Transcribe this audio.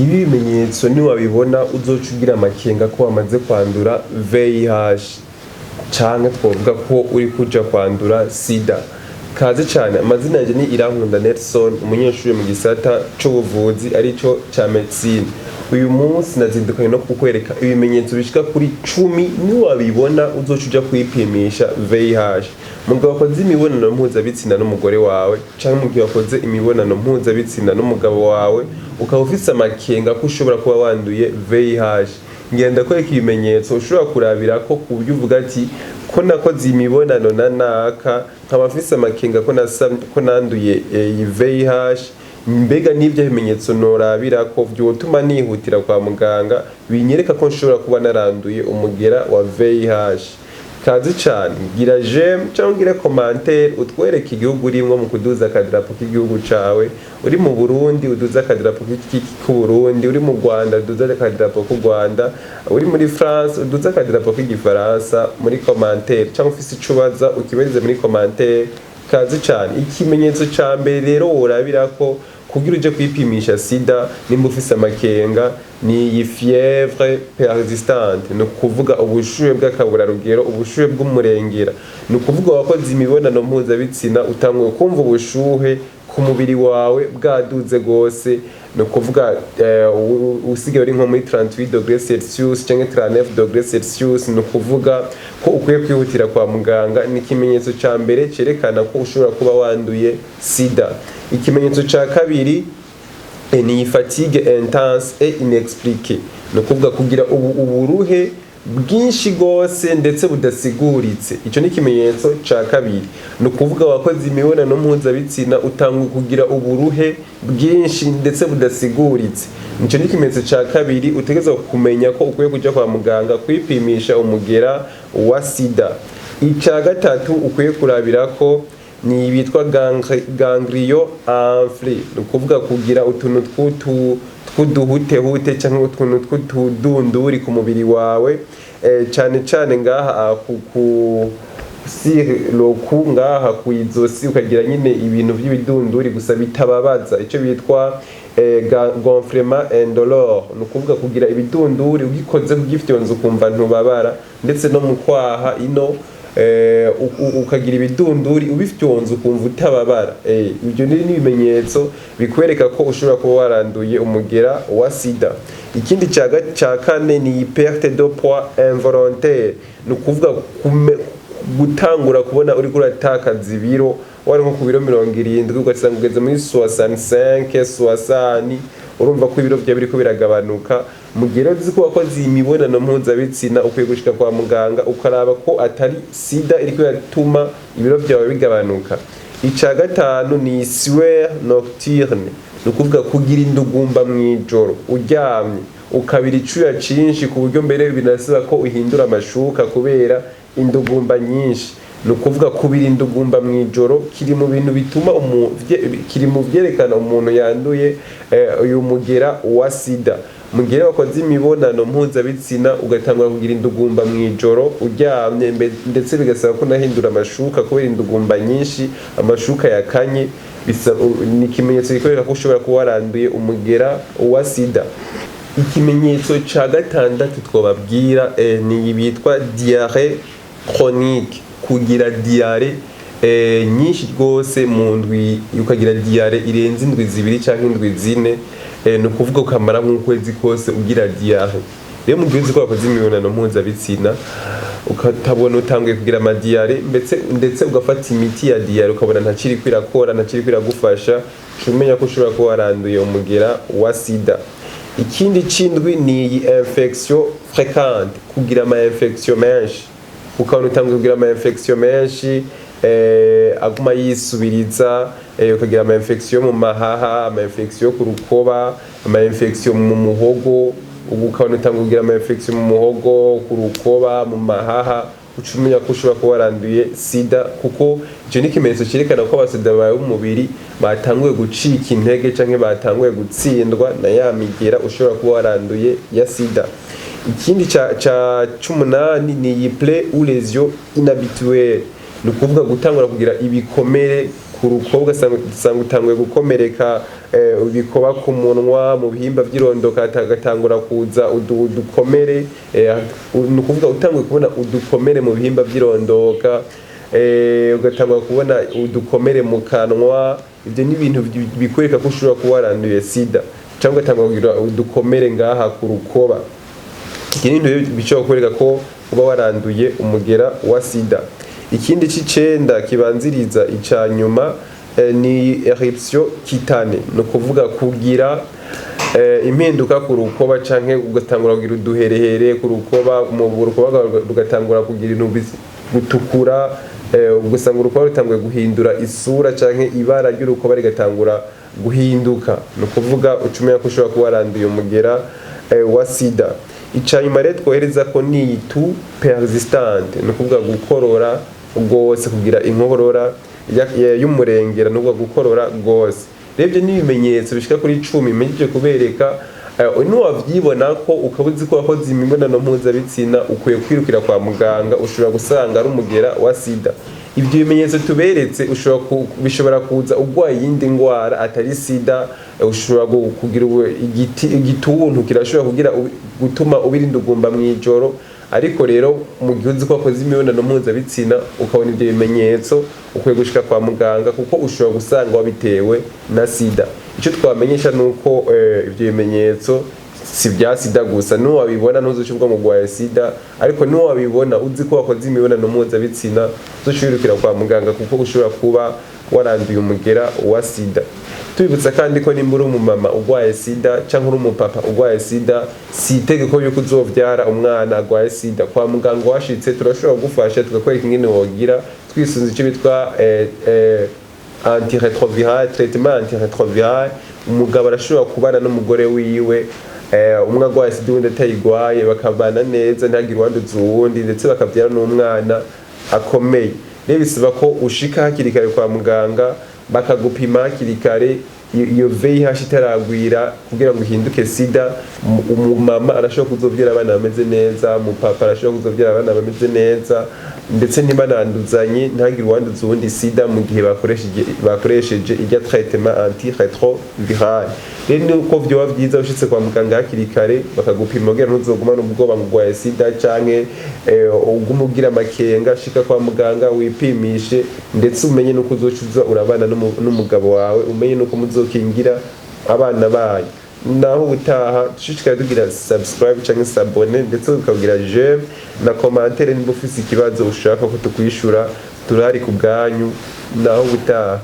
ngibi bimenyetso niwabibona uzoca ugira amakenga ko wamaze kwandura VIH canke twovuga ko uri kuja kwandura sida. Kaze cyane, amazina yanjye ni Irankunda Nelson, umunyeshuri mu gisata c'ubuvuzi arico ca medicine. Uyu munsi nazindukanye no kukwereka ibimenyetso bishika kuri 10 niwabibona uzoca uja kwipimisha VIH. Mugabo wakoze imibonano mpuzabitsina n'umugore wawe canke mu gihe wakoze imibonano mpuzabitsina n'umugabo wawe ukaba ufise amakenga ko ushobora kuba wanduye VIH, ngenda kwereka ibimenyetso ushobora kurabira ko ku buryo uvuga ati ko nakoze imibonano na naka nkaba mfise amakenga ko nanduye VIH, mbega n'ibyo bimenyetso norabira ko vyotuma nihutira kwa muganga binyereka ko nshobora kuba naranduye umugera wa VIH. Kazi cyane, gira j'aime cyangwa gira commentaire utwereke igihugu urimo mu kuduza akadarapo k'igihugu cawe. Uri mu Burundi uduza akadarapo k'u Burundi, uri mu Rwanda uduza akadarapo k'u Rwanda, uri muri France uduza akadarapo k'igifaransa muri commentaire cyangwa ufise icubaza ukibarize muri commentaire. Kazi cyane, ikimenyetso ca mbere rero worabira ko kugira uje kwipimisha sida nimba ufise amakenga ni iyi fièvre persistante, no kuvuga ubushuhe bw'akaburarugero, ubushuhe bw'umurengera, no kuvuga wakoze imibonano mpuzabitsina utanguye kumva ubushuhe ku mubiri wawe bwaduze gose, no kuvuga usigaye uri nko muri 38°C cyangwa 39°C, no kuvuga ko ukwiye kwihutira kwa muganga. Ni ikimenyetso ca mbere cerekana ko ushobora kuba wanduye sida. Ikimenyetso ca kabiri ni fatigue intense et inexpliquée, no kuvuga kugira uburuhe bwinshi gose ndetse budasiguritse. Ico ni ikimenyetso ca kabiri, no kuvuga wakoze imibonano mpuzabitsina utanguye kugira uburuhe bwinshi ndetse budasiguritse. Ico ni ikimenyetso ca kabiri utegeza kumenya ko ukwiye kuja kwa muganga kwipimisha umugera wa sida. Ica gatatu ukwiye kurabira ko ni bitwa ganglion enflé, no kuvuga kugira utuntu tw'uduhutehute cyangwa utuntu tw'utudunduri ku mubiri wawe, cyane cyane ngaha ku siroku ngaha ku izosi ukagira nyine ibintu by'ibidunduri gusa bitababaza, icyo bitwa gonflement indolore, no kuvuga kugira ibidunduri ugikoze kugifyonza ukumva ntubabara, ndetse no mu kwaha ino ukagira ibidunduri ubifyonza ukumva utababara. Ibyo ni ibimenyetso bikwereka ko ushobora kuba waranduye umugera wa sida. Ikindi ca kane ni perte de poids involontaire, no kuvuga gutangura kubona uri kuratakaza ibiro, wari nko ku biro 70 ugasanga ugeze muri 65 60, urumva ko ibiro byawe biriko biragabanuka. Mugero uzi ko wakoze imibonano mpuzabitsina ukwiye gushika kwa muganga ukaraba ko atari sida iriko yatuma ibiro byawe bigabanuka. Ica gatanu ni sueur nocturne, no kuvuga kugira indugumba mwijoro uryamye ukabira icuya cinshi ku buryo mbere binasaba ko uhindura amashuka kubera indugumba nyinshi. No kuvuga kubira indugumba mwijoro kiri mu bintu bituma kiri mu vyerekana umuntu yanduye uyu mugera wa sida. Mugere wakoze imibonano mpuzabitsina ugatangura kugira indugumba mwijoro uryamye, ndetse bigasaba ko nahindura amashuka kubera indugumba nyinshi, amashuka yakanye, ni ikimenyetso gikoreka ko ushobora kuba waranduye umugera wa sida. Ikimenyetso ca gatandatu twobabwira ni bitwa diarrhée chronique, kugira diarrhée nyinshi rwose mu ndwi, ukagira diarrhée irenze indwi zibiri canke indwi zine, no kuvuga ukamara nk'ukwezi kose ugira diarrhée. Rero mu gihe uzi ko wakoze imibonano mpuzabitsina ukatabona utanguye kugira amadiarrhée ndetse ugafata imiti ya diarrhée ukabona ntaciri kwirakora, ntaciri kwiragufasha, umenya ko ushobora kuba waranduye umugera wa sida. Ikindi c'indwi ni infection fréquente, kugira ama infection menshi, ukabona utanguye kugira ama infection menshi aguma yisubiriza, ukagira ama infection mu mahaha, ama infection ku rukoba, ama infection mu muhogo, ukabona utanguye kugira ama infection mu muhogo, ku rukoba, mu mahaha, ucumenya ko ushobora kuba waranduye sida, kuko icyo ni ikimenyetso cyerekana ko abasida bawe b'umubiri batanguye gucika intege canke batanguye gutsindwa na ya migera ushobora kuba waranduye ya sida. Ikindi ca 8 ni plaie ou lésion inhabituelle, ni ukuvuga gutangura kugira ibikomere ku rukoba ugasanga utanguye gukomereka bikoba ku munwa mu bihimba by'irondoka hagatangura kuza udukomere ni ukuvuga utanguye kubona udukomere mu bihimba by'irondoka ugatangura kubona udukomere mu kanwa. Ibyo ni ibintu bikwereka ko ushobora kuba waranduye sida, cyangwa ugatangura kugira udukomere ngaha ku rukoba. Iki ni ibintu bishobora kwereka ko uba waranduye umugera wa sida. Ikindi c'icenda kibanziriza ica nyuma ni eruption kitane, no kuvuga kugira impinduka ku rukoba canke ugatangura kugira uduherehere ku rukoba, mu rukoba rugatangura kugira ibintu gutukura, ugasanga urukoba rutanguye guhindura isura canke ibara ry'urukoba rigatangura guhinduka, no kuvuga ucumenya ko ushobora kuba waranduye umugera wa sida. Ica nyuma rero twohereza ko ni tu persistante, no kuvuga gukorora gose, kugira inkorora y'umurengera, no gukorora gose. Rebye n'ibimenyetso bishika kuri 10 mejeje kubereka, nuwavyibona ko ukabuzi ko wakoze imibonano mpuzabitsina ukwiye kwirukira kwa muganga, ushobora gusanga ari umugera wa sida. Ibyo bimenyetso tuberetse bishobora kuza ugwaye yindi ngwara atari sida, ushobora kugira igituntu kirashobora kugira gutuma ubirinda ugumba mwijoro. Ariko rero mu gihe uzi ko wakoze imibonano mpuzabitsina ukabona ibyo bimenyetso, ukwiye gushika kwa muganga kuko ushobora gusanga wabitewe na sida. Icyo twamenyesha nuko ibyo bimenyetso si bya sida gusa, nuwabibona ntuzushobwa mu gwaye sida, ariko nuwabibona uzi ko wakoze imibonano mpuzabitsina uzoshirukira kwa muganga kuko ushobora kuba waranduye umugera wa sida. Tubibutsa kandi ko nimba uri umumama ugwaye sida cyangwa uri umupapa ugwaye sida, si itegeko yuko uzovyara umwana agwaye sida. Kwa muganga washitse turashobora gufasha tugakwereka ingene wogira twisunze icyo bitwa antiretroviral, traitement antiretroviral. Umugabo arashobora kubana n'umugore wiwe, umwe agwaye sida uwundi atayigwaye, bakabana neza ntihagire uwanduza uwundi, ndetse bakavyara n'umwana akomeye. Rero bisaba ko ushika hakiri kare kwa muganga bakagupima hakiri kare iyo VIH itaragwira kugira ngo uhinduke sida. Umumama arashobora kuzovyara abana bameze neza, umupapa arashobora kuzovyara abana bameze neza, ndetse ntibananduzanye, ntihagire uwanduza uwundi sida mu gihe bakoresheje irya traitement antiretroviral. Rero nuko vyoba vyiza ushitse kwa muganga hakiri kare bakagupima kugira ntuzogumane ubwoba ngo ugwaye sida canke ugume ugira amakenga. Shika kwa muganga wipimishe, ndetse umenye nuko uzocuza urabana n'umugabo wawe, umenye nuko muzokingira abana bayo. Naho utaha dushishikare tugira subscribe canke s'abonner, ndetse ukagira j'aime na commentaire niba ufise ikibazo ushaka ko tukwishura, turahari ku bwanyu. Naho utaha.